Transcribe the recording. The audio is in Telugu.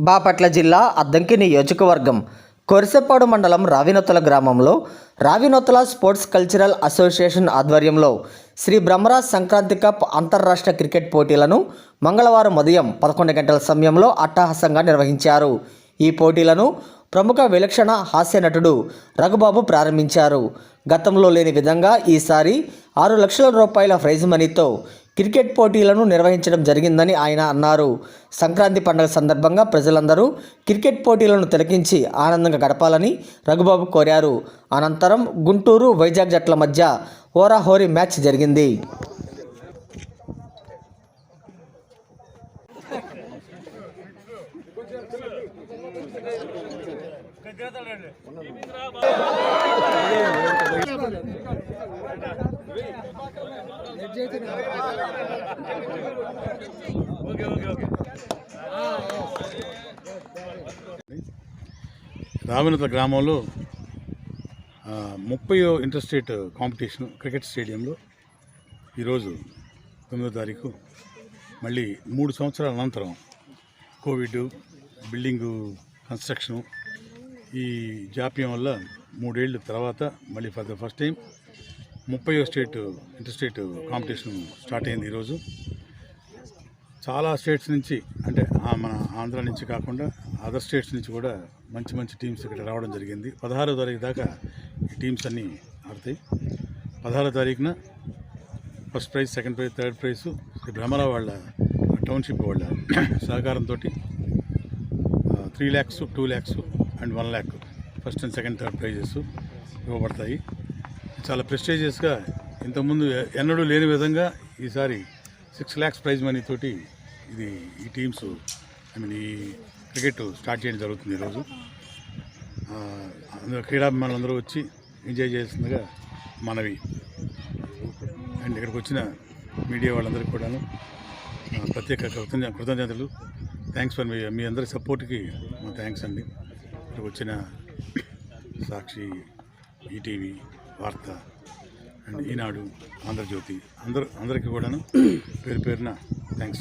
బాపట్ల జిల్లా అద్దంకి నియోజకవర్గం కొరిసెపాడు మండలం రావినొత్తల గ్రామంలో రావినొత్తల స్పోర్ట్స్ కల్చరల్ అసోసియేషన్ ఆధ్వర్యంలో శ్రీ బ్రహ్మరాజ్ సంక్రాంతి కప్ అంతర్రాష్ట్ర క్రికెట్ పోటీలను మంగళవారం ఉదయం 11 గంటల సమయంలో అట్టహాసంగా నిర్వహించారు. ఈ పోటీలను ప్రముఖ విలక్షణ హాస్య నటుడు రఘుబాబు ప్రారంభించారు. గతంలో లేని విధంగా ఈసారి 6 లక్షల రూపాయల ప్రైజ్ మనీతో క్రికెట్ పోటీలను నిర్వహించడం జరిగిందని ఆయన అన్నారు. సంక్రాంతి పండుగ సందర్భంగా ప్రజలందరూ క్రికెట్ పోటీలను తిలకించి ఆనందంగా గడపాలని రఘుబాబు కోరారు. అనంతరం గుంటూరు వైజాగ్ జట్ల మధ్య హోరాహోరీ మ్యాచ్ జరిగింది. రావినొత్తల గ్రామంలో 30వ ఇంటర్ స్టేట్ కాంపిటీషన్ క్రికెట్ స్టేడియంలో ఈరోజు 9వ తారీఖు మళ్ళీ 3 సంవత్సరాల అనంతరం కోవిడ్, బిల్డింగు కన్స్ట్రక్షను, ఈ జాప్యం వల్ల 3 ఏళ్ళ తర్వాత మళ్ళీ ఫర్ ద ఫస్ట్ టైం 30వ ఇంటర్ స్టేట్ కాంపిటీషన్ స్టార్ట్ అయింది. ఈరోజు చాలా స్టేట్స్ నుంచి, అంటే మన ఆంధ్ర నుంచి కాకుండా అదర్ స్టేట్స్ నుంచి కూడా మంచి మంచి టీమ్స్ ఇక్కడ రావడం జరిగింది. 16వ తారీఖు దాకా ఈ టీమ్స్ అన్నీ ఆడతాయి. 16వ తారీఖున first prize, second prize, third prize Brahmarao వాళ్ళ టౌన్షిప్ వాళ్ళ సహకారంతో 3 lakhs, 2 lakhs and 1 lakh first and second, third prizes ఇవ్వబడతాయి. చాలా ప్రెస్టీజియస్గా, ఇంతకుముందు ఎన్నడూ లేని విధంగా ఈసారి 6 lakhs ప్రైజ్ మనీ తోటి ఈ టీమ్స్ ఈ క్రికెట్ స్టార్ట్ చేయడం జరుగుతుంది. ఈరోజు అందరూ క్రీడాభిమానులందరూ వచ్చి ఎంజాయ్ చేస్తుండగా మనవి. అండ్ ఇక్కడికి వచ్చిన మీడియా వాళ్ళందరికీ కూడాను ప్రత్యేక కృతజ్ఞతలు. థ్యాంక్స్ ఫర్ మీ అందరి సపోర్ట్కి మా థ్యాంక్స్ అండి. ఇక్కడికి వచ్చిన సాక్షి, ఈటీవీ, వార్త అండ్ ఈనాడు, ఆంధ్రజ్యోతి అందరికీ కూడాను పేరు పేరున థ్యాంక్స్.